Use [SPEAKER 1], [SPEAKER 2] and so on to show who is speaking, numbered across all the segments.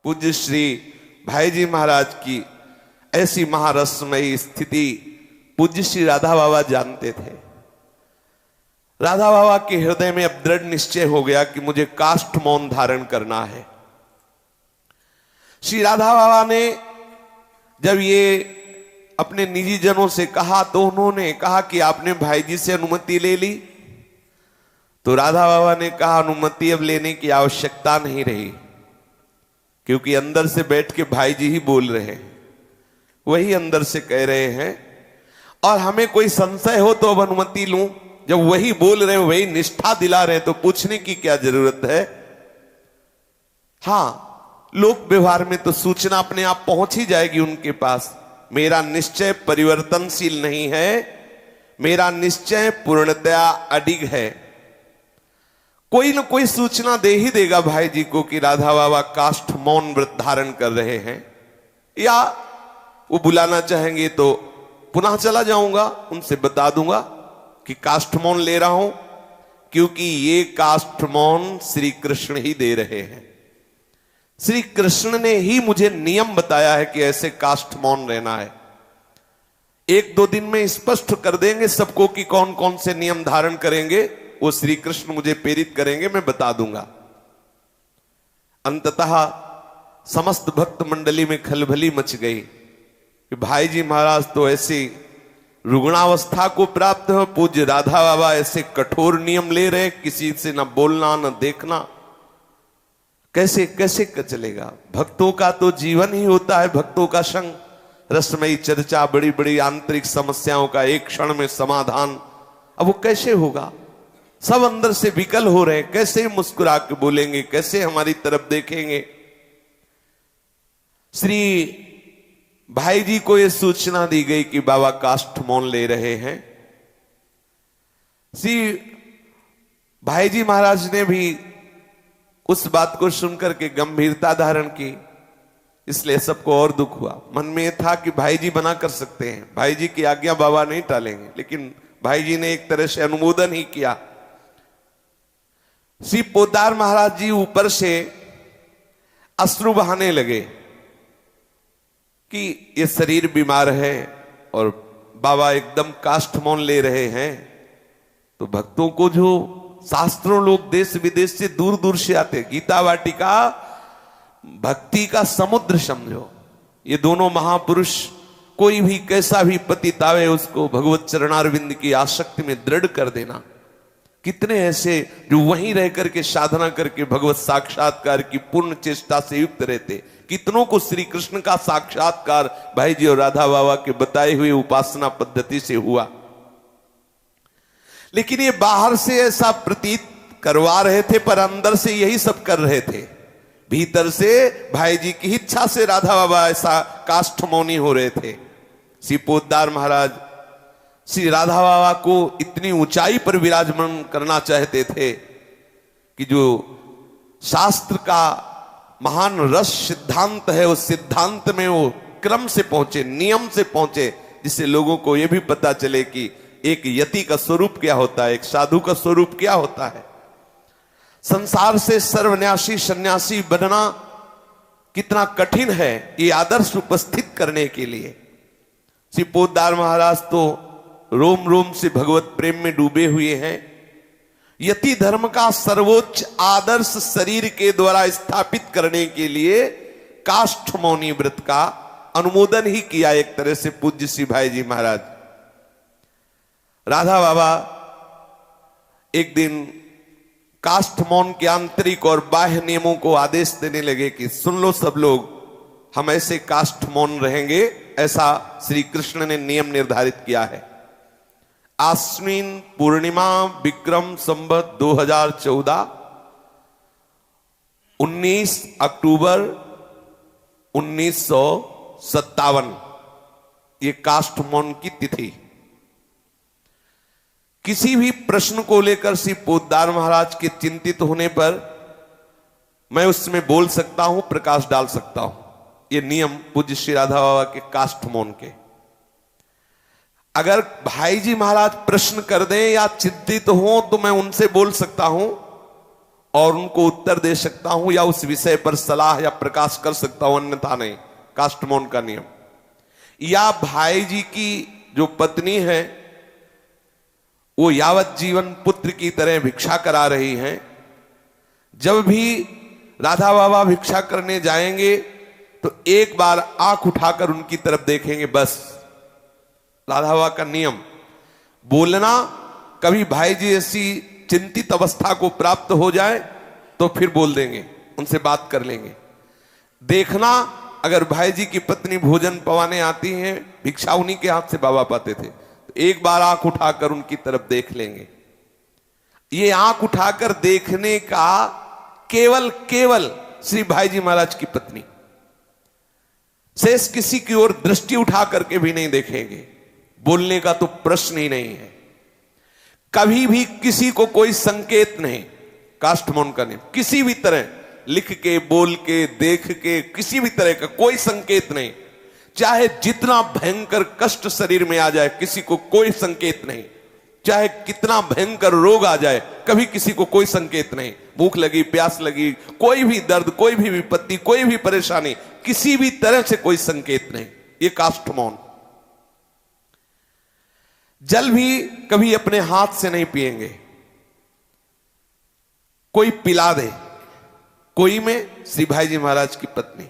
[SPEAKER 1] पूज्य श्री भाई जी महाराज की ऐसी महारसमयी स्थिति पूज्य श्री राधा बाबा जानते थे। राधा बाबा के हृदय में अब दृढ़ निश्चय हो गया कि मुझे काष्ठ मौन धारण करना है। श्री राधा बाबा ने जब ये अपने निजी जनों से कहा तो उन्होंने कहा कि आपने भाई जी से अनुमति ले ली। तो राधा बाबा ने कहा अनुमति अब लेने की आवश्यकता नहीं रही, क्योंकि अंदर से बैठ के भाई जी ही बोल रहे हैं, वही अंदर से कह रहे हैं, और हमें कोई संशय हो तो अब अनुमति लूं। जब वही बोल रहे हैं, वही निष्ठा दिला रहे हैं, तो पूछने की क्या जरूरत है। हां, लोक व्यवहार में तो सूचना अपने आप पहुंच ही जाएगी उनके पास। मेरा निश्चय परिवर्तनशील नहीं है, मेरा निश्चय पूर्णतया अडिग है। कोई न कोई सूचना दे ही देगा भाई जी को कि राधा बाबा काष्ठ मौन व्रत धारण कर रहे हैं, या वो बुलाना चाहेंगे तो पुनः चला जाऊंगा, उनसे बता दूंगा कि काष्ठ मौन ले रहा हूं, क्योंकि ये काष्ठ मौन श्री कृष्ण ही दे रहे हैं। श्री कृष्ण ने ही मुझे नियम बताया है कि ऐसे काष्ठ मौन रहना है। एक दो दिन में स्पष्ट कर देंगे सबको कि कौन कौन से नियम धारण करेंगे, वो श्री कृष्ण मुझे प्रेरित करेंगे, मैं बता दूंगा। अंततः समस्त भक्त मंडली में खलबली मच गई कि भाई जी महाराज तो ऐसी रुग्णावस्था को प्राप्त हो, पूज्य राधा बाबा ऐसे कठोर नियम ले रहे, किसी से ना बोलना ना देखना, कैसे कैसे चलेगा। भक्तों का तो जीवन ही होता है भक्तों का संग, रसमयी चर्चा, बड़ी बड़ी आंतरिक समस्याओं का एक क्षण में समाधान। अब वो कैसे होगा? सब अंदर से विकल हो रहे हैं, कैसे मुस्कुरा के बोलेंगे, कैसे हमारी तरफ देखेंगे। श्री भाई जी को यह सूचना दी गई कि बाबा काष्ठ मौन ले रहे हैं। श्री भाई जी महाराज ने भी उस बात को सुनकर के गंभीरता धारण की, इसलिए सबको और दुख हुआ। मन में यह था कि भाई जी बना कर सकते हैं, भाई जी की आज्ञा बाबा नहीं टालेंगे, लेकिन भाई जी ने एक तरह से अनुमोदन ही किया। श्री पोद्दार महाराज जी ऊपर से अश्रु बहाने लगे कि ये शरीर बीमार है और बाबा एकदम काष्ठ मौन ले रहे हैं। तो भक्तों को जो शास्त्रों लोग देश विदेश से दूर दूर से आते, गीता वाटिका भक्ति का समुद्र समझो। ये दोनों महापुरुष, कोई भी कैसा भी पतित आवे उसको भगवत चरणारविंद की आसक्ति में दृढ़ कर देना। कितने ऐसे जो वहीं रह करके साधना करके भगवत साक्षात्कार की पूर्ण चेष्टा से युक्त रहते। कितनों को श्री कृष्ण का साक्षात्कार भाई जी और राधा बाबा के बताए हुए उपासना पद्धति से हुआ। लेकिन ये बाहर से ऐसा प्रतीत करवा रहे थे, पर अंदर से यही सब कर रहे थे। भीतर से भाई जी की इच्छा से राधा बाबा ऐसा काष्ठ मौनी हो रहे थे। श्री पोद्दार महाराज श्री राधा बाबा को इतनी ऊंचाई पर विराजमान करना चाहते थे कि जो शास्त्र का महान रस सिद्धांत है, उस सिद्धांत में वो क्रम से पहुंचे, नियम से पहुंचे, जिससे लोगों को यह भी पता चले कि एक यति का स्वरूप क्या होता है, एक साधु का स्वरूप क्या होता है। संसार से सर्वन्यासी सन्यासी बनना कितना कठिन है, ये आदर्श उपस्थित करने के लिए। श्री पोद्दार महाराज तो रोम रोम से भगवत प्रेम में डूबे हुए हैं। यति धर्म का सर्वोच्च आदर्श शरीर के द्वारा स्थापित करने के लिए काष्ठ मौनी व्रत का अनुमोदन ही किया एक तरह से पूज्य श्री भाई जी महाराज। राधा बाबा एक दिन काष्ठ मौन के आंतरिक और बाह्य नियमों को आदेश देने लगे कि सुन लो सब लोग, हम ऐसे काष्ठ मौन रहेंगे, ऐसा श्री कृष्ण ने नियम निर्धारित किया है। आश्विन पूर्णिमा विक्रम संवत 2014 19 अक्टूबर 1957 ये काष्ठ मौन की तिथि। किसी भी प्रश्न को लेकर श्री पोद्दार महाराज के चिंतित होने पर मैं उसमें बोल सकता हूं, प्रकाश डाल सकता हूं। ये नियम पूज्य श्री राधा बाबा के काष्ठ मौन के। अगर भाई जी महाराज प्रश्न कर दें या चिंतित हो तो मैं उनसे बोल सकता हूं, और उनको उत्तर दे सकता हूं या उस विषय पर सलाह या प्रकाश कर सकता हूं, अन्यथा नहीं। काष्ठमौन का नियम। या भाई जी की जो पत्नी है वो यावत जीवन पुत्र की तरह भिक्षा करा रही हैं, जब भी राधा बाबा भिक्षा करने जाएंगे तो एक बार आंख उठाकर उनकी तरफ देखेंगे, बस। राधा बाबा का नियम। बोलना, कभी भाई जी ऐसी चिंतित अवस्था को प्राप्त हो जाए तो फिर बोल देंगे, उनसे बात कर लेंगे। देखना, अगर भाई जी की पत्नी भोजन पवाने आती हैं, भिक्षा उन्हीं के हाथ से बाबा पाते थे, तो एक बार आंख उठाकर उनकी तरफ देख लेंगे। ये आंख उठाकर देखने का केवल श्री भाई जी महाराज की पत्नी, शेष किसी की ओर दृष्टि उठा करके भी नहीं देखेंगे। बोलने का तो प्रश्न ही नहीं है। कभी भी किसी को कोई संकेत नहीं। काष्ठमौन का नियम, किसी भी तरह लिख के, बोल के, देख के, किसी भी तरह का कोई संकेत नहीं। चाहे जितना भयंकर कष्ट शरीर में आ जाए, किसी को कोई संकेत नहीं। चाहे कितना भयंकर रोग आ जाए, कभी किसी को कोई संकेत नहीं। भूख लगी, प्यास लगी, कोई भी दर्द, कोई भी विपत्ति, कोई भी परेशानी, किसी भी तरह से कोई संकेत नहीं। ये काष्ठमौन। जल भी कभी अपने हाथ से नहीं पिएंगे, कोई पिला दे। कोई में श्री भाई जी महाराज की पत्नी,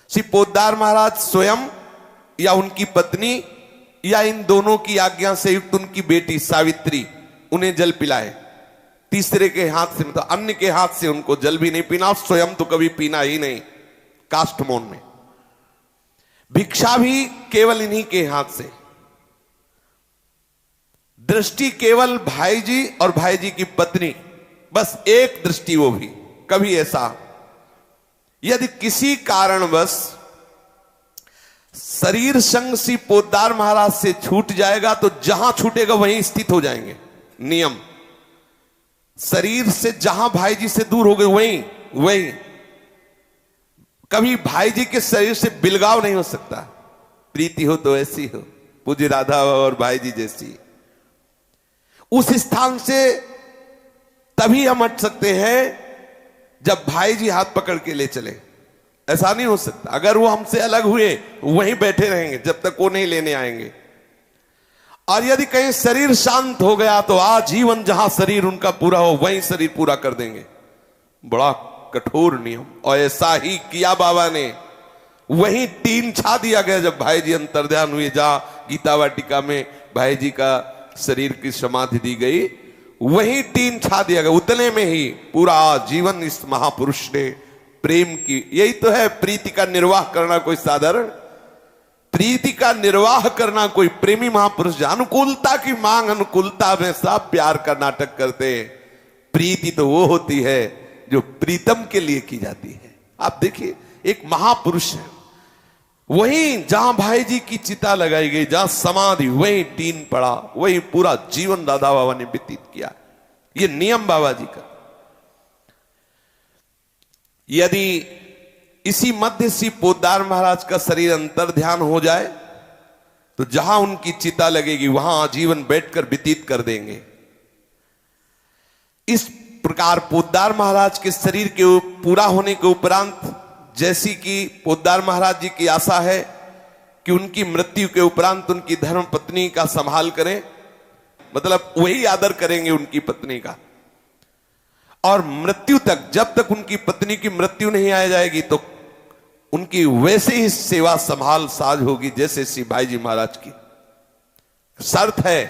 [SPEAKER 1] श्री पोद्दार महाराज स्वयं या उनकी पत्नी या इन दोनों की आज्ञा से युक्त उनकी बेटी सावित्री उन्हें जल पिलाए। तीसरे के हाथ से, मतलब अन्य के हाथ से उनको जल भी नहीं पीना, स्वयं तो कभी पीना ही नहीं। काष्ठमौन में भिक्षा भी केवल इन्हीं के हाथ से। दृष्टि केवल भाई जी और भाई जी की पत्नी, बस एक दृष्टि, वो भी कभी ऐसा। यदि किसी कारणवश शरीर संग श्री पोद्दार महाराज से छूट जाएगा तो जहां छूटेगा वहीं स्थित हो जाएंगे। नियम, शरीर से जहां भाई जी से दूर हो गए वहीं कभी भाई जी के शरीर से बिलगाव नहीं हो सकता। प्रीति हो तो ऐसी हो, पूज्य राधा और भाई जी जैसी। उस स्थान से तभी हम हट सकते हैं जब भाई जी हाथ पकड़ के ले चले। ऐसा नहीं हो सकता। अगर वो हमसे अलग हुए, वहीं बैठे रहेंगे जब तक वो नहीं लेने आएंगे। और यदि कहीं शरीर शांत हो गया तो आजीवन जहां शरीर उनका पूरा हो वहीं शरीर पूरा कर देंगे। बड़ा कठोर नियम। और ऐसा ही किया बाबा ने। वहीं टीन छा दिया गया जब भाई जी अंतर्ध्यान हुए, जहां गीता वाटिका में भाई जी का शरीर की समाधि दी गई, वहीं टीन छा दिया गया। उतने में ही पूरा जीवन इस महापुरुष ने प्रेम की, यही तो है प्रीति का निर्वाह करना कोई साधारण, प्रीति का निर्वाह करना कोई प्रेमी महापुरुष। अनुकूलता की मांग, अनुकूलता में सब प्यार का नाटक करते हैं। प्रीति तो वो होती है जो प्रीतम के लिए की जाती है। आप देखिए, एक महापुरुष है, वहीं जहां भाई जी की चिता लगाई गई, जहां समाधि, वहीं टीन पड़ा, वहीं पूरा जीवन राधा बाबा ने व्यतीत किया। ये नियम बाबा जी का। यदि इसी मध्य श्री पोद्दार महाराज का शरीर अंतर ध्यान हो जाए तो जहां उनकी चिता लगेगी वहां आजीवन बैठकर व्यतीत कर देंगे। इस प्रकार पोद्दार महाराज के शरीर के पूरा होने के उपरांत, जैसी कि पोद्दार महाराज जी की आशा है कि उनकी मृत्यु के उपरांत उनकी धर्म पत्नी का संभाल करें, मतलब वही आदर करेंगे उनकी पत्नी का। और मृत्यु तक, जब तक उनकी पत्नी की मृत्यु नहीं आ जाएगी तो उनकी वैसे ही सेवा संभाल साज होगी जैसे श्री भाई जी महाराज की। शर्त है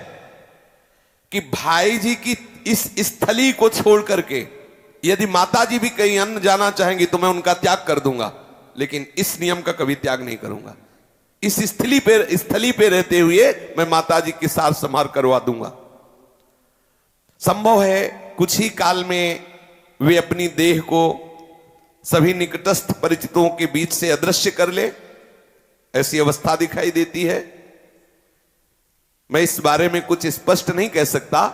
[SPEAKER 1] कि भाई जी की इस स्थली को छोड़ करके यदि माता जी भी कहीं अन्य जाना चाहेंगी तो मैं उनका त्याग कर दूंगा, लेकिन इस नियम का कभी त्याग नहीं करूंगा। इस स्थली पे रहते हुए मैं माता जी की सार संभार करवा दूंगा। संभव है कुछ ही काल में वे अपनी देह को सभी निकटस्थ परिचितों के बीच से अदृश्य कर ले, ऐसी अवस्था दिखाई देती है। मैं इस बारे में कुछ स्पष्ट नहीं कह सकता,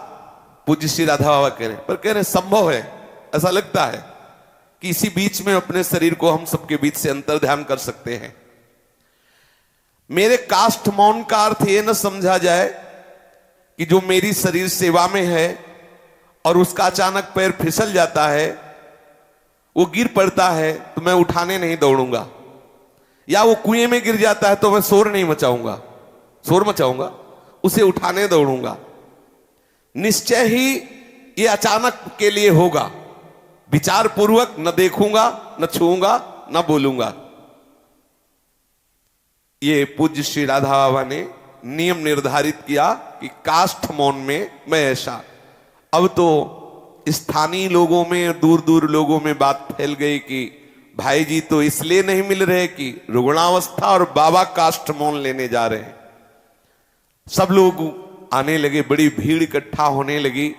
[SPEAKER 1] पूज्य श्री राधा बाबा कह रहे हैं, पर कह रहे संभव है। ऐसा लगता है कि इसी बीच में अपने शरीर को हम सबके बीच से अंतर ध्यान कर सकते हैं। मेरे काष्ठ मौन का अर्थ यह न समझा जाए कि जो मेरी शरीर सेवा में है और उसका अचानक पैर फिसल जाता है, वो गिर पड़ता है, तो मैं उठाने नहीं दौड़ूंगा, या वो कुएं में गिर जाता है तो मैं शोर मचाऊंगा, उसे उठाने दौड़ूंगा। निश्चय ही ये अचानक के लिए होगा, विचार पूर्वक न देखूंगा, न छूंगा, न बोलूंगा। ये पूज्य श्री राधा बाबा ने नियम निर्धारित किया कि काष्ठ मौन में मैं ऐसा। अब तो स्थानीय लोगों में, दूर दूर लोगों में बात फैल गई कि भाई जी तो इसलिए नहीं मिल रहे कि रुग्णावस्था और बाबा काष्ठ मौन लेने जा रहे हैं। सब लोग आने लगे, बड़ी भीड़ इकट्ठा होने लगी।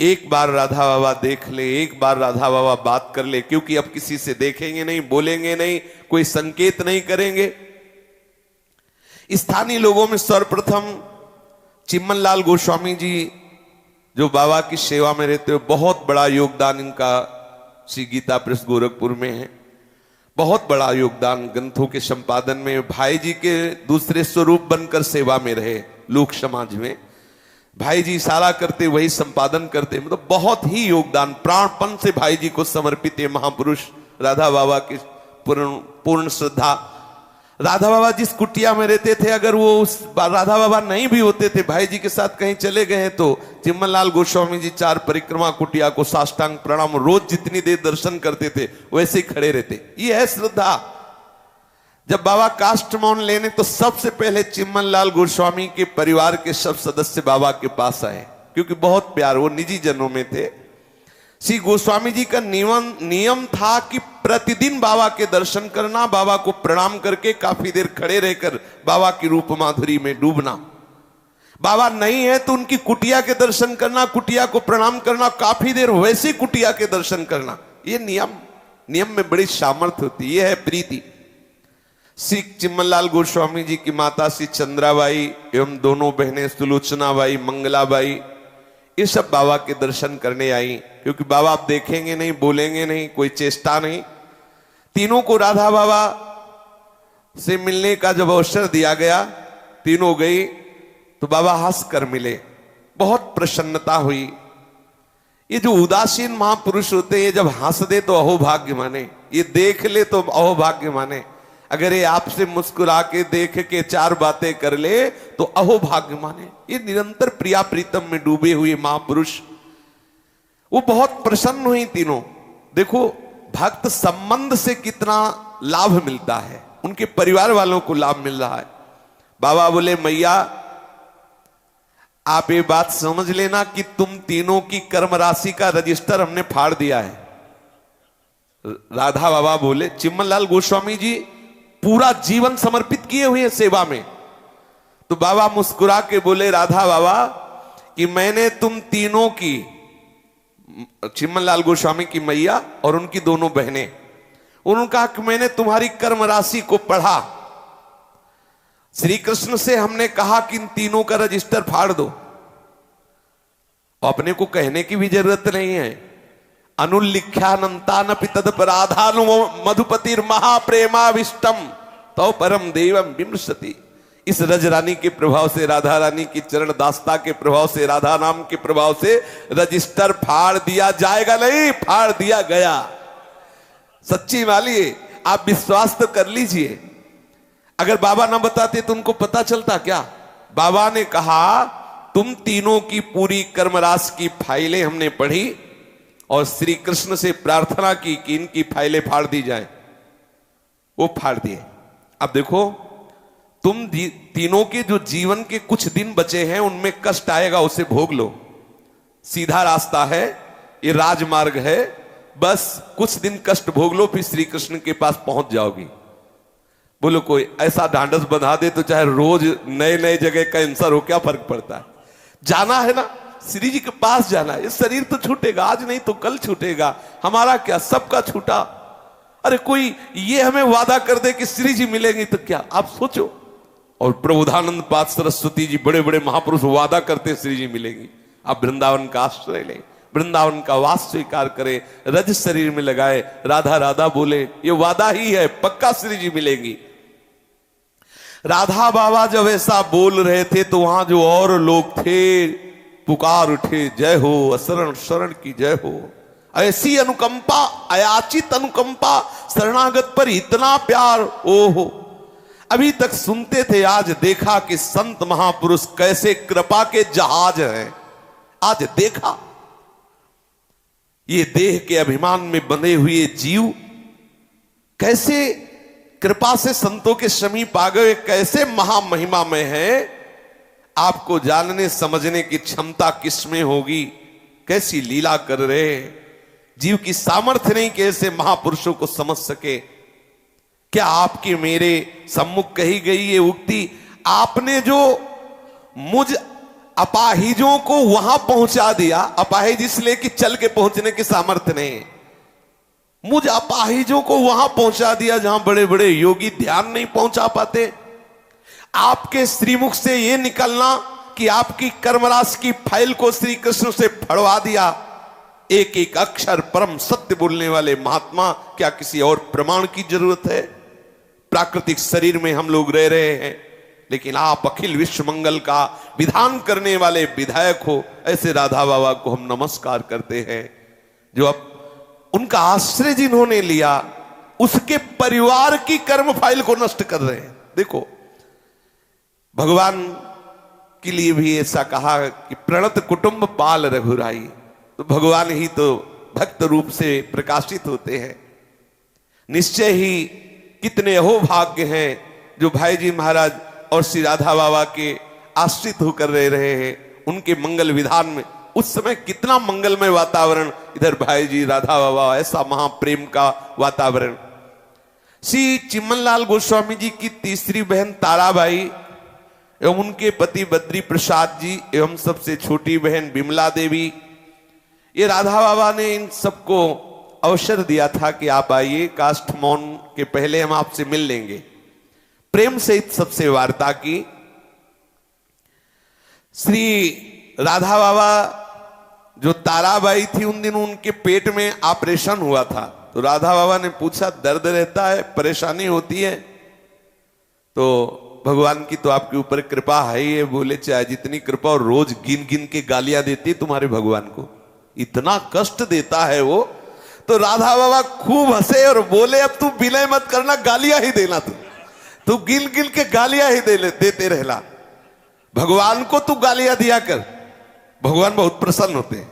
[SPEAKER 1] एक बार राधा बाबा देख ले, एक बार राधा बाबा बात कर ले, क्योंकि अब किसी से देखेंगे नहीं, बोलेंगे नहीं, कोई संकेत नहीं करेंगे। स्थानीय लोगों में सर्वप्रथम चिम्मन लाल गोस्वामी जी जो बाबा की सेवा में रहते हुए, बहुत बड़ा योगदान इनका श्री गीता प्रेस गोरखपुर में है, बहुत बड़ा योगदान ग्रंथों के संपादन में। भाई जी के दूसरे स्वरूप बनकर सेवा में रहे लोक समाज में। भाई जी इशारा करते, वही संपादन करते, मतलब बहुत ही योगदान, प्राणपन से भाई जी को समर्पित है महापुरुष राधा बाबा की पूर्ण श्रद्धा। राधा बाबा जिस कुटिया में रहते थे, अगर वो उस राधा बाबा नहीं भी होते थे, भाई जी के साथ कहीं चले गए हैं, तो चिम्मन लाल गोस्वामी जी 4 परिक्रमा कुटिया को साष्टांग प्रणाम, रोज जितनी देर दर्शन करते थे वैसे ही खड़े रहते। ये है श्रद्धा। जब बाबा काष्ठ मौन लेने, तो सबसे पहले चिम्मन लाल गोस्वामी के परिवार के सब सदस्य बाबा के पास आए, क्योंकि बहुत प्यार, वो निजी जनों में थे। श्री गोस्वामी जी का नियम था कि प्रतिदिन बाबा के दर्शन करना, बाबा को प्रणाम करके काफी देर खड़े रहकर बाबा की रूप माधुरी में डूबना। बाबा नहीं है तो उनकी कुटिया के दर्शन करना, कुटिया को प्रणाम करना, काफी देर वैसे कुटिया के दर्शन करना। ये नियम में बड़ी सामर्थ्य होती है, ये है प्रीति। श्री चिम्मन लाल गोस्वामी जी की माता श्री चंद्राबाई एवं दोनों बहनें सुलोचनाबाई, मंगलाबाई, ये सब बाबा के दर्शन करने आई, क्योंकि बाबा आप देखेंगे नहीं, बोलेंगे नहीं, कोई चेष्टा नहीं। तीनों को राधा बाबा से मिलने का जब अवसर दिया गया, तीनों गई, तो बाबा हंस कर मिले, बहुत प्रसन्नता हुई। ये जो उदासीन महापुरुष होते हैं, ये जब हंस दे तो अहोभाग्य माने, ये देख ले तो अहोभाग्य माने। अगर ये आपसे मुस्कुरा के देख के 4 बातें कर ले तो अहोभाग्य माने। ये निरंतर प्रिया प्रीतम में डूबे हुए महापुरुष, वो बहुत प्रसन्न हुई तीनों। देखो भक्त संबंध से कितना लाभ मिलता है, उनके परिवार वालों को लाभ मिल रहा है। बाबा बोले मैया आप ये बात समझ लेना कि तुम तीनों की कर्म राशि का रजिस्टर हमने फाड़ दिया है। राधा बाबा बोले, चिम्मन लाल गोस्वामी जी पूरा जीवन समर्पित किए हुए हैं सेवा में। तो बाबा मुस्कुरा के बोले राधा बाबा कि मैंने तुम तीनों की, चिम्मन लाल गोस्वामी की मैया और उनकी दोनों बहनें, उन्होंने कहा कि मैंने तुम्हारी कर्म राशि को पढ़ा, श्री कृष्ण से हमने कहा कि इन तीनों का रजिस्टर फाड़ दो। अपने को कहने की भी जरूरत नहीं है। अनुल्लिख्यानंतानपि तदपराधानु मधुपतिर महाप्रेमाविष्टम तो परम देवम विमृशति। इस रजरानी के प्रभाव से, राधा रानी की चरण दास्ता के प्रभाव से, राधा नाम के प्रभाव से रजिस्टर फाड़ दिया जाएगा नहीं, फाड़ दिया गया। सच्ची वाली आप विश्वास तो कर लीजिए। अगर बाबा ना बताते तो उनको पता चलता क्या? बाबा ने कहा तुम तीनों की पूरी कर्मराशि की फाइलें हमने पढ़ी और श्री कृष्ण से प्रार्थना की कि इनकी फाइलें फाड़ दी जाए। वो फाड़ दिए। अब देखो तुम तीनों के जो जीवन के कुछ दिन बचे हैं उनमें कष्ट आएगा, उसे भोग लो। सीधा रास्ता है, ये राजमार्ग है, बस कुछ दिन कष्ट भोग लो, फिर श्री कृष्ण के पास पहुंच जाओगी। बोलो कोई ऐसा ढांढस बंधा दे तो चाहे रोज नए नए जगह कैंसर हो, क्या फर्क पड़ता है? जाना है ना, श्री जी के पास जाना है। ये शरीर तो छूटेगा, आज नहीं तो कल छूटेगा। हमारा क्या, सबका छूटा। अरे कोई ये हमें वादा कर दे कि श्री जी मिलेंगे तो क्या, आप सोचो। और प्रबोधानंद पाद सरस्वती जी, बड़े बड़े महापुरुष वादा करते श्री जी मिलेंगी। आप वृंदावन का आश्रय लें, वृंदावन का वास स्वीकार करें, रज शरीर में लगाए, राधा राधा बोले, ये वादा ही है, पक्का श्री जी मिलेंगी। राधा बाबा जब ऐसा बोल रहे थे तो वहां जो और लोग थे पुकार उठे, जय हो असरण शरण की जय हो। ऐसी अनुकंपा, अयाचित अनुकंपा, शरणागत पर इतना प्यार, ओहो। अभी तक सुनते थे, आज देखा कि संत महापुरुष कैसे कृपा के जहाज हैं। आज देखा ये देह के अभिमान में बंधे हुए जीव कैसे कृपा से संतों के समीप आ गए, कैसे महामहिमा में है। आपको जानने समझने की क्षमता किसमें होगी, कैसी लीला कर रहे हैं। जीव की सामर्थ्य नहीं कि ऐसे महापुरुषों को समझ सके। क्या आपके मेरे सम्मुख कही गई ये उक्ति, आपने जो मुझ अपाहिजों को वहां पहुंचा दिया, अपाहिज इसलिए कि चल के पहुंचने की सामर्थ्य नहीं, मुझ अपाहिजों को वहां पहुंचा दिया जहां बड़े बड़े योगी ध्यान नहीं पहुंचा पाते। आपके श्रीमुख से यह निकलना कि आपकी कर्मराश की फाइल को श्री कृष्ण से फड़वा दिया। एक एक अक्षर परम सत्य बोलने वाले महात्मा, क्या किसी और प्रमाण की जरूरत है। प्राकृतिक शरीर में हम लोग रह रहे हैं, लेकिन आप अखिल विश्व मंगल का विधान करने वाले विधायक हो। ऐसे राधा बाबा को हम नमस्कार करते हैं, जो अब उनका आश्रय जिन्होंने लिया उसके परिवार की कर्म फाइल को नष्ट कर रहे हैं। देखो, भगवान के लिए भी ऐसा कहा कि प्रणत कुटुंब पाल रघुराई, तो भगवान ही तो भक्त रूप से प्रकाशित होते हैं। निश्चय ही कितने अहोभाग्य हैं जो भाई जी महाराज और श्री राधा बाबा के आश्रित होकर रह रहे हैं उनके मंगल विधान में। उस समय कितना मंगलमय वातावरण, इधर भाई जी राधा बाबा, ऐसा महाप्रेम का वातावरण। श्री चिमनलाल गोस्वामी जी की तीसरी बहन ताराबाई एवं उनके पति बद्री प्रसाद जी एवं सबसे छोटी बहन बिमला देवी, ये राधा बाबा ने इन सबको अवसर दिया था कि आप आइए, काष्ठ मौन के पहले हम आपसे मिल लेंगे। प्रेम से सबसे वार्ता की। श्री राधा बाबा जो ताराबाई थी, उन दिनों उनके पेट में ऑपरेशन हुआ था, तो राधा बाबा ने पूछा दर्द रहता है, परेशानी होती है? तो भगवान की तो आपके ऊपर कृपा है ही है। बोले चाहे जितनी कृपा, और रोज गिन गिन के गालियां देती तुम्हारे भगवान को, इतना कष्ट देता है वो। तो राधा बाबा खूब हंसे और बोले अब तू विनय मत करना, गालियां ही देना, तू गिन गिन के गालियां ही देते रहला। भगवान को तू गालियां दिया कर, भगवान बहुत प्रसन्न होते हैं।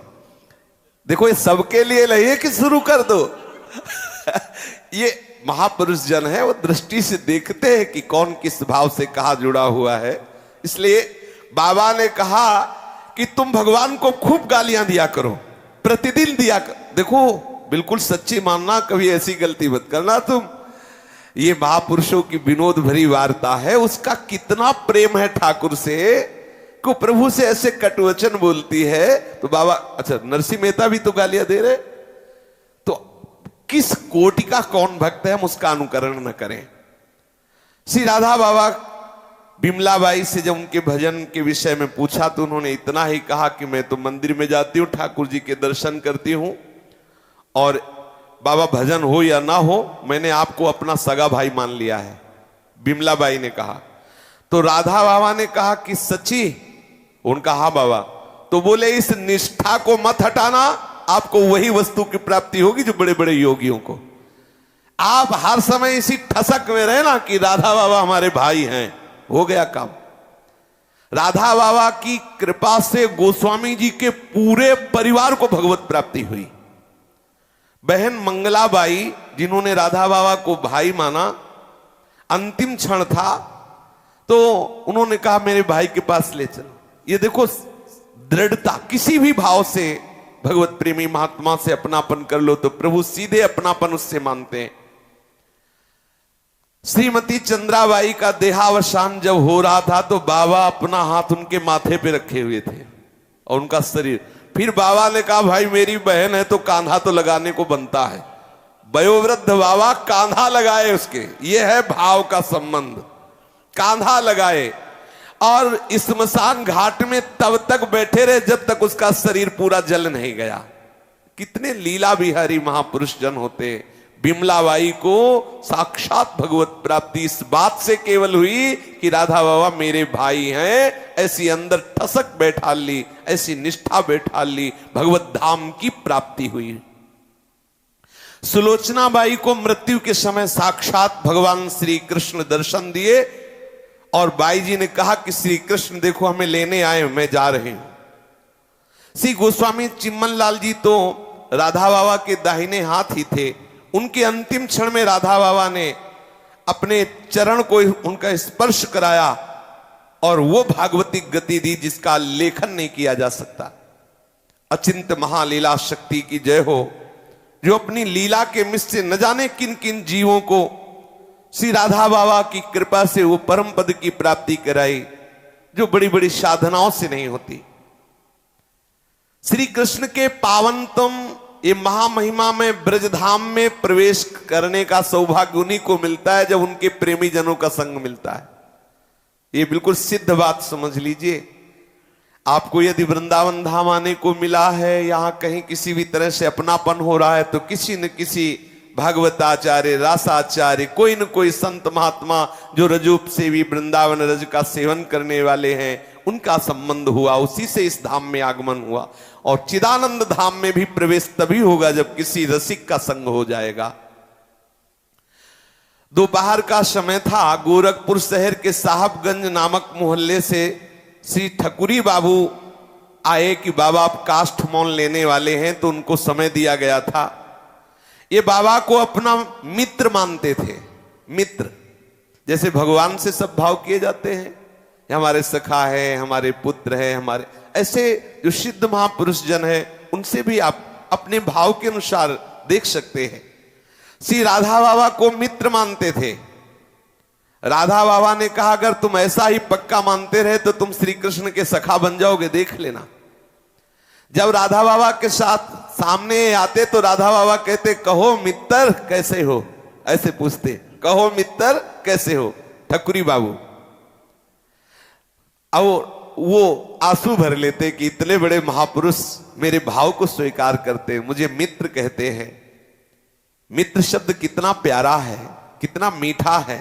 [SPEAKER 1] देखो, ये सबके लिए नहीं कि शुरू कर दो। ये महापुरुष जन है, वो दृष्टि से देखते हैं कि कौन किस भाव से कहा जुड़ा हुआ है। इसलिए बाबा ने कहा कि तुम भगवान को खूब गालियां दिया करो, प्रतिदिन दिया कर। देखो, बिल्कुल सच्ची मानना, कभी ऐसी गलती मत करना तुम। ये महापुरुषों की विनोद भरी वार्ता है, उसका कितना प्रेम है ठाकुर से को प्रभु से ऐसे कटुवचन बोलती है। तो बाबा, अच्छा नरसिंह मेहता भी तो गालियां दे रहे, तो किस कोटि का कौन भक्त है, हम उसका अनुकरण न करें। श्री राधा बाबा बिमलाबाई से जब उनके भजन के विषय में पूछा तो उन्होंने इतना ही कहा कि मैं तो मंदिर में जाती हूँ, ठाकुर जी के दर्शन करती हूं, और बाबा भजन हो या ना हो, मैंने आपको अपना सगा भाई मान लिया है, बिमलाबाई ने कहा। तो राधा बाबा ने कहा कि सच्ची? उनका हाँ बाबा। तो बोले इस निष्ठा को मत हटाना, आपको वही वस्तु की प्राप्ति होगी जो बड़े बड़े योगियों को। आप हर समय इसी ठसक में रहे ना कि राधा बाबा हमारे भाई हैं, हो गया काम। राधा बाबा की कृपा से गोस्वामी जी के पूरे परिवार को भगवत प्राप्ति हुई। बहन मंगलाबाई, जिन्होंने राधा बाबा को भाई माना, अंतिम क्षण था तो उन्होंने कहा मेरे भाई के पास ले चलो। ये देखो दृढ़ता, किसी भी भाव से भगवत प्रेमी महात्मा से अपनापन कर लो तो प्रभु सीधे अपनापन उससे मानते हैं। श्रीमती चंद्राबाई का देहावसान जब हो रहा था तो बाबा अपना हाथ उनके माथे पे रखे हुए थे और उनका शरीर। फिर बाबा ने कहा भाई मेरी बहन है तो कांधा तो लगाने को बनता है। वयोवृद्ध बाबा कांधा लगाए उसके, ये है भाव का संबंध। कांधा लगाए और स्मशान घाट में तब तक बैठे रहे जब तक उसका शरीर पूरा जल नहीं गया। कितने लीला बिहारी महापुरुष जन होते, बिमलाबाई को साक्षात भगवत प्राप्ति इस बात से केवल हुई कि राधा बाबा मेरे भाई हैं, ऐसी अंदर ठसक बैठा ली, ऐसी निष्ठा बैठा ली, भगवत धाम की प्राप्ति हुई। सुलोचना बाई को मृत्यु के समय साक्षात भगवान श्री कृष्ण दर्शन दिए और बाई जी ने कहा कि श्री कृष्ण देखो हमें लेने आए, मैं जा रही हूं। श्री गोस्वामी चिम्मन लाल जी तो राधा बाबा के दाहिने हाथ ही थे। उनके अंतिम क्षण में राधा बाबा ने अपने चरण को उनका स्पर्श कराया और वो भागवतिक गति दी जिसका लेखन नहीं किया जा सकता। अचिंत महालीला शक्ति की जय हो, जो अपनी लीला के मिस से न जाने किन किन जीवों को श्री राधा बाबा की कृपा से वो परम पद की प्राप्ति कराई, जो बड़ी बड़ी साधनाओं से नहीं होती। श्री कृष्ण के पावनतम ये महामहिमा में ब्रजधाम में प्रवेश करने का सौभाग्य उन्हीं को मिलता है जब उनके प्रेमी जनों का संग मिलता है। ये बिल्कुल सिद्ध बात समझ लीजिए। आपको यदि वृंदावन धाम आने को मिला है, यहां कहीं किसी भी तरह से अपनापन हो रहा है, तो किसी न किसी भागवताचार्य, रासाचार्य, कोई न कोई संत महात्मा जो रजूप से भी वृंदावन रज का सेवन करने वाले हैं, उनका संबंध हुआ, उसी से इस धाम में आगमन हुआ। और चिदानंद धाम में भी प्रवेश तभी होगा जब किसी रसिक का संग हो जाएगा। दोपहर का समय था। गोरखपुर शहर के साहबगंज नामक मोहल्ले से श्री ठकुरी बाबू आए कि बाबा आप काष्ठ मौन लेने वाले हैं, तो उनको समय दिया गया था। ये बाबा को अपना मित्र मानते थे। मित्र जैसे भगवान से सब भाव किए जाते हैं, हमारे सखा है, हमारे पुत्र है, हमारे ऐसे जो सिद्ध महापुरुष जन है, उनसे भी आप अपने भाव के अनुसार देख सकते हैं। श्री राधा बाबा को मित्र मानते थे। राधा बाबा ने कहा अगर तुम ऐसा ही पक्का मानते रहे तो तुम श्री कृष्ण के सखा बन जाओगे, देख लेना। जब राधा बाबा के साथ सामने आते तो राधा बाबा कहते कहो मित्र कैसे हो, ऐसे पूछते, कहो मित्र कैसे हो ठकुरी बाबू। और वो आंसू भर लेते कि इतने बड़े महापुरुष मेरे भाव को स्वीकार करते, मुझे मित्र कहते हैं। मित्र शब्द कितना प्यारा है, कितना मीठा है।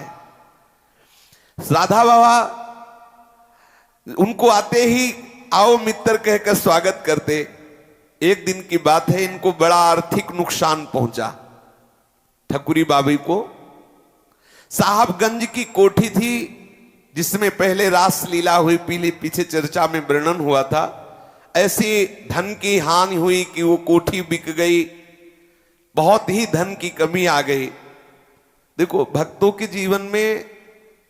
[SPEAKER 1] राधा बाबा उनको आते ही आओ मित्र कहकर स्वागत करते। एक दिन की बात है, इनको बड़ा आर्थिक नुकसान पहुंचा। ठकुरी बाबी को साहबगंज की कोठी थी जिसमें पहले रास लीला हुई, पीछे चर्चा में वर्णन हुआ था। ऐसी धन की हानि हुई कि वो कोठी बिक गई, बहुत ही धन की कमी आ गई। देखो भक्तों के जीवन में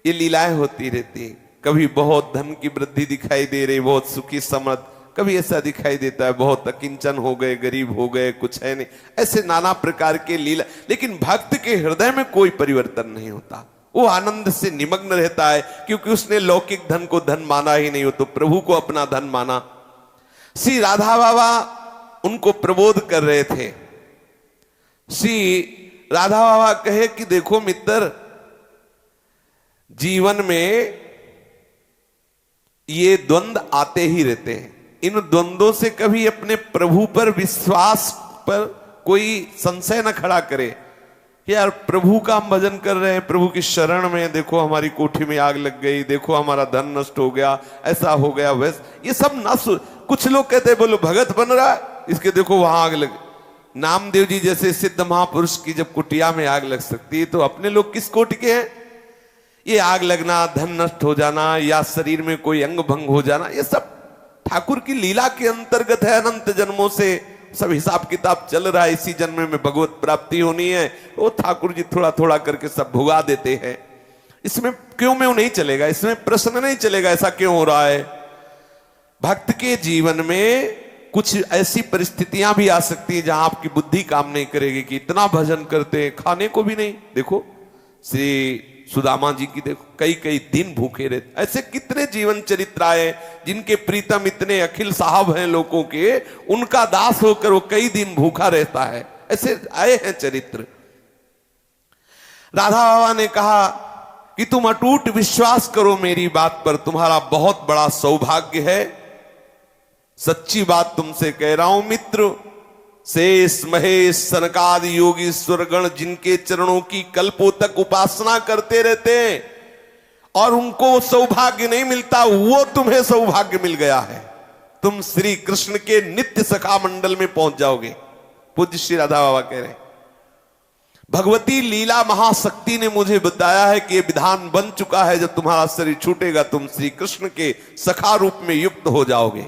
[SPEAKER 1] ये लीलाएं होती रहती हैं। कभी बहुत धन की वृद्धि दिखाई दे रही, बहुत सुखी समृद्ध, कभी ऐसा दिखाई देता है बहुत अकिंचन हो गए, गरीब हो गए, कुछ है नहीं, ऐसे नाना प्रकार के लीला। लेकिन भक्त के हृदय में कोई परिवर्तन नहीं होता, वो आनंद से निमग्न रहता है, क्योंकि उसने लौकिक धन को धन माना ही नहीं, हो तो प्रभु को अपना धन माना। श्री राधा बाबा उनको प्रबोध कर रहे थे। श्री राधा बाबा कहे कि देखो मित्र, जीवन में ये द्वंद्व आते ही रहते हैं। इन द्वंद्वों से कभी अपने प्रभु पर विश्वास पर कोई संशय न खड़ा करे। यार प्रभु का हम भजन कर रहे हैं, प्रभु की शरण में, देखो हमारी कोठी में आग लग गई, देखो हमारा धन नष्ट हो गया, ऐसा हो गया, वैसे ये सब ना कुछ लोग कहते हैं बोलो भगत बन रहा है, इसके देखो वहां आग लग। नामदेव जी जैसे सिद्ध महापुरुष की जब कुटिया में आग लग सकती है, तो अपने लोग किस कोटि के हैं? ये आग लगना, धन नष्ट हो जाना, या शरीर में कोई अंग भंग हो जाना, ये सब ठाकुर की लीला के अंतर्गत है। अनंत जन्मों से सब हिसाब किताब चल रहा है, इसी जन्म में भगवत प्राप्ति होनी है, वो ठाकुर जी थोड़ा थोड़ा करके सब भुगा देते हैं। इसमें क्यों में नहीं चलेगा, इसमें प्रश्न नहीं चलेगा ऐसा क्यों हो रहा है। भक्त के जीवन में कुछ ऐसी परिस्थितियां भी आ सकती है जहां आपकी बुद्धि काम नहीं करेगी कि इतना भजन करते हैं, खाने को भी नहीं। देखो श्री सुदामा जी की देखो, कई कई दिन भूखे रहते। ऐसे कितने जीवन चरित्र आए जिनके प्रीतम इतने अखिल साहब हैं लोगों के, उनका दास होकर वो कई दिन भूखा रहता है। ऐसे आए हैं चरित्र। राधा बाबा ने कहा कि तुम अटूट विश्वास करो मेरी बात पर, तुम्हारा बहुत बड़ा सौभाग्य है। सच्ची बात तुमसे कह रहा हूं मित्र, शेष महेश सनकादि योगीश्वर गण जिनके चरणों की कल्पों तक उपासना करते रहते हैं और उनको सौभाग्य नहीं मिलता, वो तुम्हें सौभाग्य मिल गया है। तुम श्री कृष्ण के नित्य सखा मंडल में पहुंच जाओगे। पूज्य श्री राधा बाबा कह रहे हैं, भगवती लीला महाशक्ति ने मुझे बताया है कि यह विधान बन चुका है, जब तुम्हारा शरीर छूटेगा तुम श्री कृष्ण के सखा रूप में युक्त हो जाओगे।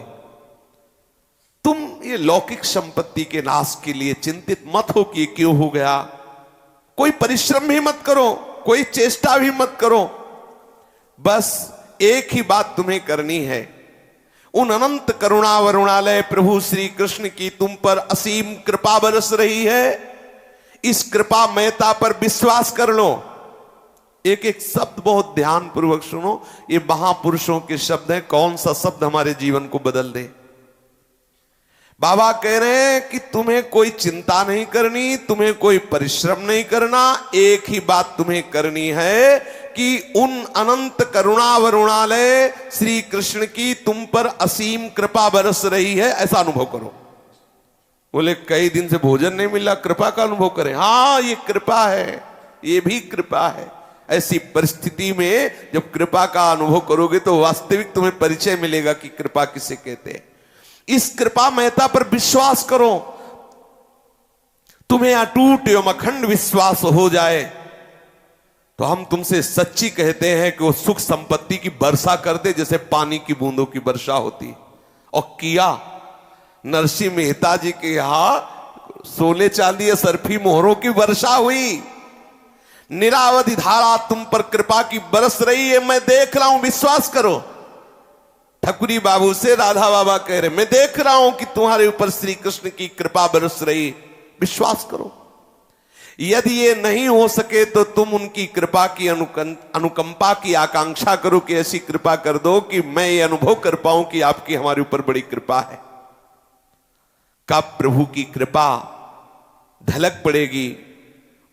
[SPEAKER 1] तुम ये लौकिक संपत्ति के नाश के लिए चिंतित मत हो कि क्यों हो गया। कोई परिश्रम भी मत करो, कोई चेष्टा भी मत करो। बस एक ही बात तुम्हें करनी है, उन अनंत करुणा वरुणालय प्रभु श्री कृष्ण की तुम पर असीम कृपा बरस रही है, इस कृपा महता पर विश्वास कर लो। एक एक शब्द बहुत ध्यान पूर्वक सुनो, ये महापुरुषों के शब्द हैं। कौन सा शब्द हमारे जीवन को बदल दे। बाबा कह रहे हैं कि तुम्हें कोई चिंता नहीं करनी, तुम्हें कोई परिश्रम नहीं करना। एक ही बात तुम्हें करनी है कि उन अनंत करुणा वरुणालय श्री कृष्ण की तुम पर असीम कृपा बरस रही है, ऐसा अनुभव करो। बोले कई दिन से भोजन नहीं मिला, कृपा का अनुभव करें। हाँ, ये कृपा है, ये भी कृपा है। ऐसी परिस्थिति में जब कृपा का अनुभव करोगे तो वास्तविक तुम्हें परिचय मिलेगा कि कृपा किसे कहते हैं। इस कृपा महता पर विश्वास करो, तुम्हें अटूट एवं अखंड विश्वास हो जाए तो हम तुमसे सच्ची कहते हैं कि वो सुख संपत्ति की वर्षा कर दे, जैसे पानी की बूंदों की वर्षा होती। और किया नरसिंह मेहता जी के यहां सोने चांदी सरफी मोहरों की वर्षा हुई। निरावधि धारा तुम पर कृपा की बरस रही है, मैं देख रहा हूं, विश्वास करो। ठकुरी बाबू से राधा बाबा कह रहे, मैं देख रहा हूं कि तुम्हारे ऊपर श्री कृष्ण की कृपा बरस रही, विश्वास करो। यदि ये नहीं हो सके तो तुम उनकी कृपा की अनुकंपा की आकांक्षा करो कि ऐसी कृपा कर दो कि मैं ये अनुभव कर पाऊं कि आपकी हमारे ऊपर बड़ी कृपा है। कब प्रभु की कृपा झलक पड़ेगी,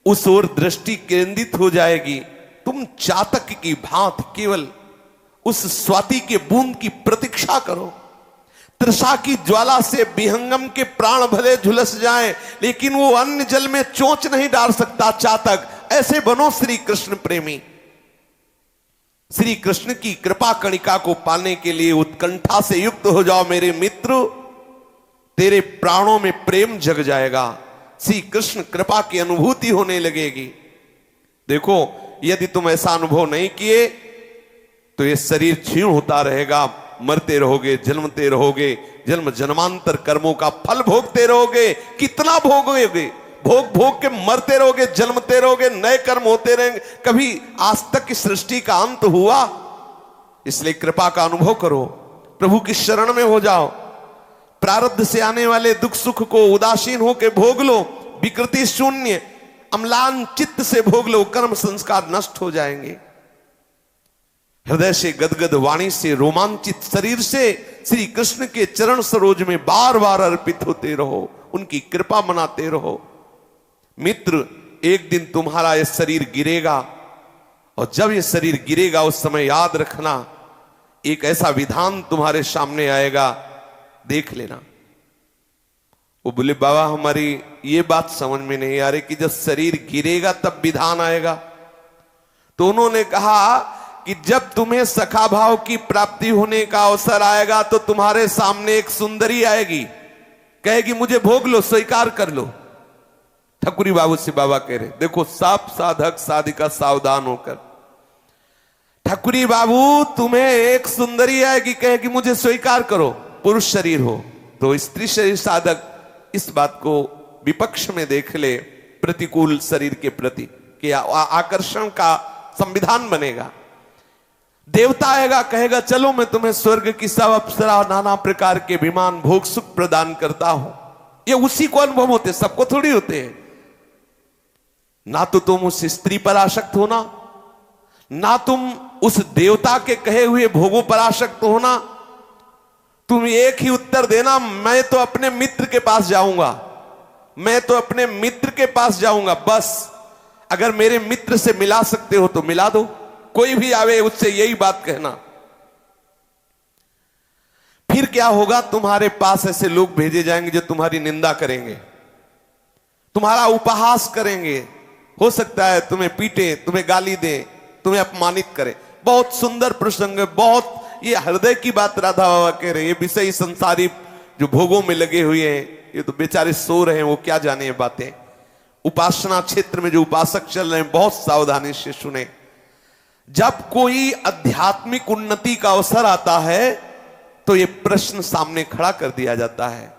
[SPEAKER 1] उस ओर दृष्टि केंद्रित हो जाएगी। तुम चातक की भांति केवल उस स्वाति के बूंद की प्रतीक्षा करो। तृषा की ज्वाला से विहंगम के प्राण भले झुलस जाएं, लेकिन वो अन्य जल में चोंच नहीं डाल सकता चातक। ऐसे बनो श्री कृष्ण प्रेमी। श्री कृष्ण की कृपा कणिका को पाने के लिए उत्कंठा से युक्त हो जाओ मेरे मित्र, तेरे प्राणों में प्रेम जग जाएगा। श्री कृष्ण कृपा की अनुभूति होने लगेगी। देखो, यदि तुम ऐसा अनुभव नहीं किए तो ये शरीर क्षीण होता रहेगा, मरते रहोगे, जन्मते रहोगे, जन्म जन्मांतर कर्मों का फल भोगते रहोगे। कितना भोगोगे? भोग भोग के मरते रहोगे, जन्मते रहोगे, नए कर्म होते रहेंगे। कभी आज तक की सृष्टि का अंत हुआ? इसलिए कृपा का अनुभव करो, प्रभु की शरण में हो जाओ। प्रारब्ध से आने वाले दुख सुख को उदासीन होकर भोग लो, विकृति शून्य अम्लान चित्त से भोग लो, कर्म संस्कार नष्ट हो जाएंगे। हृदय से गदगद वाणी से रोमांचित शरीर से श्री कृष्ण के चरण सरोज में बार बार अर्पित होते रहो, उनकी कृपा मनाते रहो। मित्र, एक दिन तुम्हारा यह शरीर गिरेगा, और जब यह शरीर गिरेगा उस समय याद रखना, एक ऐसा विधान तुम्हारे सामने आएगा, देख लेना। वो बोले बाबा हमारी ये बात समझ में नहीं आ रही कि जब शरीर गिरेगा तब विधान आएगा। तो उन्होंने कहा कि जब तुम्हें सखा भाव की प्राप्ति होने का अवसर आएगा तो तुम्हारे सामने एक सुंदरी आएगी, कहेगी मुझे भोग लो, स्वीकार कर लो। ठकुरी बाबू से बाबा कह रहे, देखो सब साधक साधिका सावधान होकर, ठकुरी बाबू तुम्हें एक सुंदरी आएगी, कहेगी मुझे स्वीकार करो। पुरुष शरीर हो तो स्त्री शरीर साधक इस बात को विपक्ष में देख ले, प्रतिकूल शरीर के प्रति कि आकर्षण का संविधान बनेगा। देवता आएगा, कहेगा चलो मैं तुम्हें स्वर्ग की सब अप्सरा नाना प्रकार के विमान भोग सुख प्रदान करता हूं। ये उसी को अनुभव होते, सबको थोड़ी होते हैं। ना तो तुम उस स्त्री पर आसक्त होना, ना तुम उस देवता के कहे हुए भोगों पर आसक्त होना। तुम एक ही उत्तर देना, मैं तो अपने मित्र के पास जाऊंगा, मैं तो अपने मित्र के पास जाऊंगा। बस अगर मेरे मित्र से मिला सकते हो तो मिला दो, कोई भी आवे उससे यही बात कहना। फिर क्या होगा, तुम्हारे पास ऐसे लोग भेजे जाएंगे जो तुम्हारी निंदा करेंगे। तुम्हारा उपहास करेंगे, हो सकता है तुम्हें पीटे, तुम्हें गाली दे, तुम्हें अपमानित करे। बहुत सुंदर प्रसंग है, बहुत ये हृदय की बात राधा बाबा कह रहे हैं। ये विषय संसारी जो भोगों में लगे हुए हैं, ये तो बेचारे सो रहे हैं, वो क्या जाने ये बातें। उपासना क्षेत्र में जो उपासक चल रहे हैं, बहुत सावधानी से सुने। जब कोई आध्यात्मिक उन्नति का अवसर आता है तो ये प्रश्न सामने खड़ा कर दिया जाता है,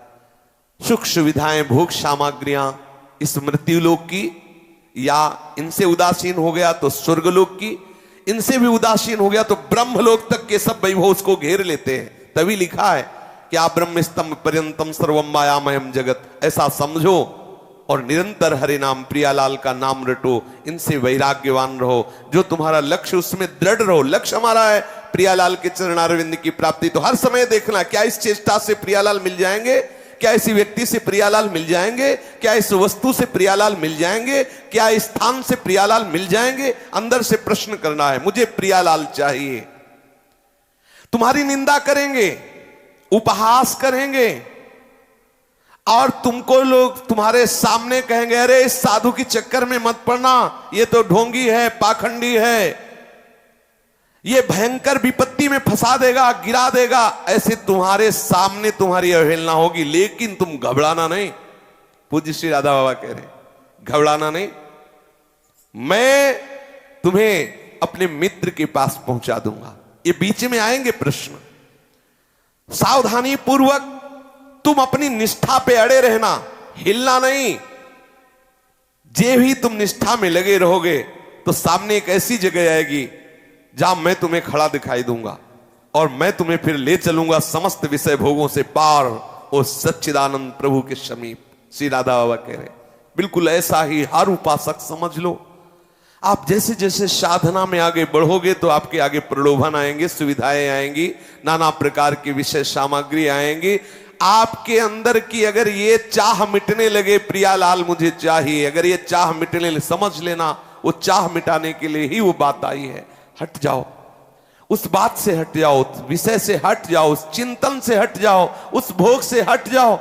[SPEAKER 1] सुख सुविधाएं, भोग सामग्रियां इस मृत्युलोक की, या इनसे उदासीन हो गया तो स्वर्गलोक की, इनसे भी उदासीन हो गया तो ब्रह्मलोक तक के सब वैभव उसको घेर लेते हैं। तभी लिखा है कि आप ब्रह्म स्तंभ पर्यंतम सर्वम मायामयम जगत, ऐसा समझो और निरंतर हरि नाम प्रियालाल का नाम रटो, इनसे वैराग्यवान रहो, जो तुम्हारा लक्ष्य उसमें दृढ़ रहो। लक्ष्य हमारा है प्रियालाल के चरणारविंद की प्राप्ति, तो हर समय देखना क्या इस चेष्टा से प्रियालाल मिल जाएंगे, क्या इसी व्यक्ति से प्रियालाल मिल जाएंगे, क्या इस वस्तु से प्रियालाल मिल जाएंगे, क्या इस स्थान से प्रियालाल मिल जाएंगे। अंदर से प्रश्न करना है, मुझे प्रियालाल चाहिए। तुम्हारी निंदा करेंगे, उपहास करेंगे, और तुमको लोग तुम्हारे सामने कहेंगे अरे इस साधु की चक्कर में मत पड़ना, ये तो ढोंगी है, पाखंडी है, ये भयंकर विपत्ति में फंसा देगा, गिरा देगा। ऐसे तुम्हारे सामने तुम्हारी अवहेलना होगी, लेकिन तुम घबराना नहीं। पूज्य श्री राधा बाबा कह रहे हैं, घबराना नहीं, मैं तुम्हें अपने मित्र के पास पहुंचा दूंगा। ये बीच में आएंगे प्रश्न, सावधानी पूर्वक तुम अपनी निष्ठा पे अड़े रहना, हिलना नहीं। जे भी तुम निष्ठा में लगे रहोगे तो सामने एक ऐसी जगह आएगी जहां मैं तुम्हें खड़ा दिखाई दूंगा और मैं तुम्हें फिर ले चलूंगा समस्त विषय भोगों से पार, उस सच्चिदानंद प्रभु के समीप। श्री राधा बाबा कह रहे बिल्कुल ऐसा ही हर उपासक समझ लो। आप जैसे जैसे साधना में आगे बढ़ोगे तो आपके आगे प्रलोभन आएंगे, सुविधाएं आएंगी, नाना प्रकार की विषय सामग्री आएंगी। आपके अंदर की अगर ये चाह मिटने लगे, प्रियालाल मुझे चाहिए, अगर ये चाह मिटने लगे, समझ लेना वो चाह मिटाने के लिए ही वो बात आई है। हट जाओ, उस बात से हट जाओ, उस विषय से हट जाओ, उस चिंतन से हट जाओ, उस भोग से हट जाओ।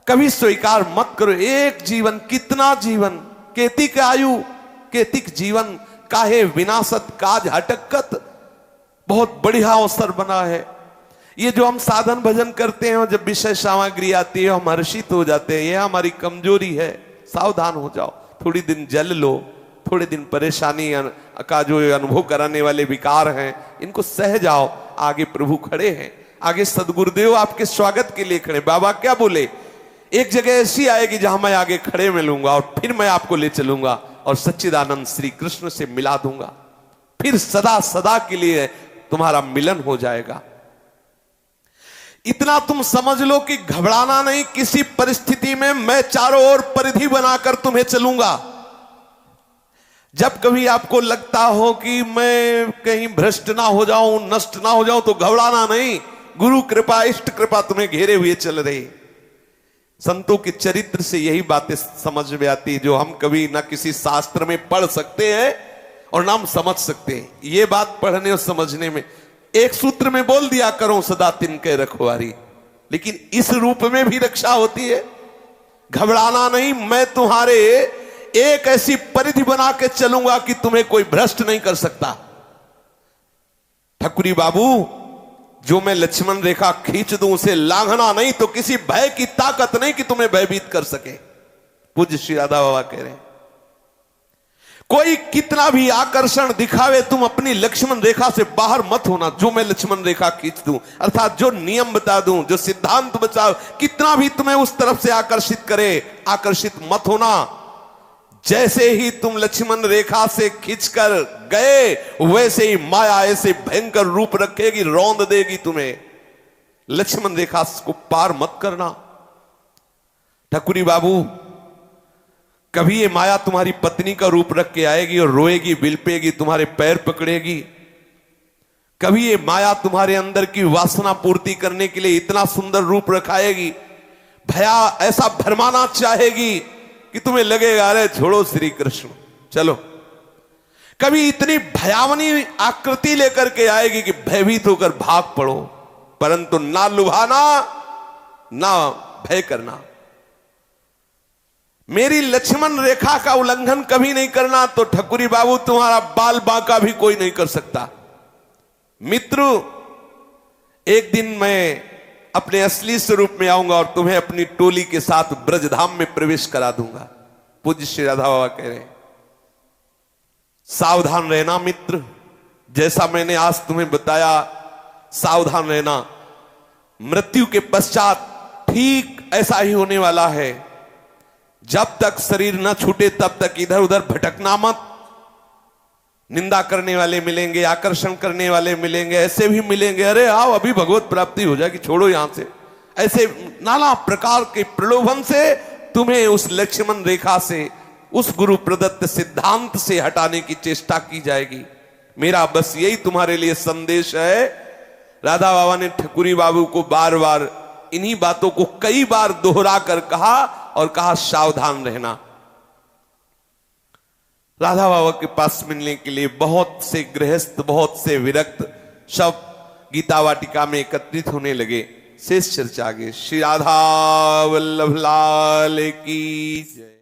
[SPEAKER 1] कभी स्वीकार मत करो एक जीवन, कितना जीवन, केतिक आयु केतिक जीवन, काहे विनाशत काज हटकत। बहुत बढ़िया अवसर बना है ये जो हम साधन भजन करते हैं और जब विषय सामग्री आती है हम हर्षित हो जाते हैं, यह हमारी कमजोरी है। सावधान हो जाओ, थोड़ी दिन जल लो, थोड़े दिन परेशानी का जो अनुभव कराने वाले विकार हैं इनको सह जाओ। आगे प्रभु खड़े हैं, आगे सदगुरुदेव आपके स्वागत के लिए खड़े। बाबा क्या बोले, एक जगह ऐसी आएगी जहां मैं आगे खड़े मिलूंगा और फिर मैं आपको ले चलूंगा और सच्चिदानंद श्री कृष्ण से मिला दूंगा, फिर सदा सदा के लिए तुम्हारा मिलन हो जाएगा। इतना तुम समझ लो कि घबराना नहीं, किसी परिस्थिति में मैं चारों ओर परिधि बनाकर तुम्हें चलूंगा। जब कभी आपको लगता हो कि मैं कहीं भ्रष्ट ना हो जाऊं, नष्ट ना हो जाऊं, तो घबराना नहीं, गुरु कृपा इष्ट कृपा तुम्हें घेरे हुए चल रही। संतों के चरित्र से यही बातें समझ में आती जो हम कभी ना किसी शास्त्र में पढ़ सकते हैं और ना हम समझ सकते हैं। ये बात पढ़ने और समझने में एक सूत्र में बोल दिया करो सदा तिनके रखवारी, लेकिन इस रूप में भी रक्षा होती है। घबराना नहीं, मैं तुम्हारे एक ऐसी परिधि बना के चलूंगा कि तुम्हें कोई भ्रष्ट नहीं कर सकता। ठकुरी बाबू, जो मैं लक्ष्मण रेखा खींच दूं उसे लांघना नहीं, तो किसी भय की ताकत नहीं कि तुम्हें भयभीत कर सके। पूज्य श्री राधा बाबा कह रहे हैं, कोई कितना भी आकर्षण दिखावे, तुम अपनी लक्ष्मण रेखा से बाहर मत होना। जो मैं लक्ष्मण रेखा खींच दूं, अर्थात जो नियम बता दूं, जो सिद्धांत बचाओ, कितना भी तुम्हें उस तरफ से आकर्षित करे, आकर्षित मत होना। जैसे ही तुम लक्ष्मण रेखा से खींचकर गए, वैसे ही माया ऐसे भयंकर रूप रखेगी, रौंद देगी तुम्हें। लक्ष्मण रेखा को पार मत करना। ठकुरी बाबू, कभी ये माया तुम्हारी पत्नी का रूप रख के आएगी और रोएगी, बिलपेगी, तुम्हारे पैर पकड़ेगी। कभी ये माया तुम्हारे अंदर की वासना पूर्ति करने के लिए इतना सुंदर रूप रखाएगी, भया ऐसा भरमाना चाहेगी कि तुम्हें लगेगा अरे छोड़ो श्री कृष्ण चलो। कभी इतनी भयावनी आकृति लेकर के आएगी कि भयभीत होकर भाग पड़ो, परंतु ना लुभाना ना भय करना। मेरी लक्ष्मण रेखा का उल्लंघन कभी नहीं करना, तो ठकुरी बाबू तुम्हारा बाल बांका भी कोई नहीं कर सकता। मित्र, एक दिन मैं अपने असली स्वरूप में आऊंगा और तुम्हें अपनी टोली के साथ ब्रजधाम में प्रवेश करा दूंगा। पूज्य श्री राधा बाबा कह रहे हैं, सावधान रहना मित्र, जैसा मैंने आज तुम्हें बताया सावधान रहना। मृत्यु के पश्चात ठीक ऐसा ही होने वाला है। जब तक शरीर न छूटे तब तक इधर उधर भटकना मत। निंदा करने वाले मिलेंगे, आकर्षण करने वाले मिलेंगे, ऐसे भी मिलेंगे, अरे आओ अभी भगवत प्राप्ति हो जाएगी, छोड़ो यहां से। ऐसे नाना प्रकार के प्रलोभन से तुम्हें उस लक्ष्मण रेखा से, उस गुरु प्रदत्त सिद्धांत से हटाने की चेष्टा की जाएगी। मेरा बस यही तुम्हारे लिए संदेश है। राधा बाबा ने ठकुरी बाबू को बार बार इन्हीं बातों को कई बार दोहरा कर कहा और कहा सावधान रहना। राधा बाबा के पास मिलने के लिए बहुत से गृहस्थ, बहुत से विरक्त सब गीता वाटिका में एकत्रित होने लगे। शेष चर्चा आगे। श्री राधा वल्लभ लाल की जय।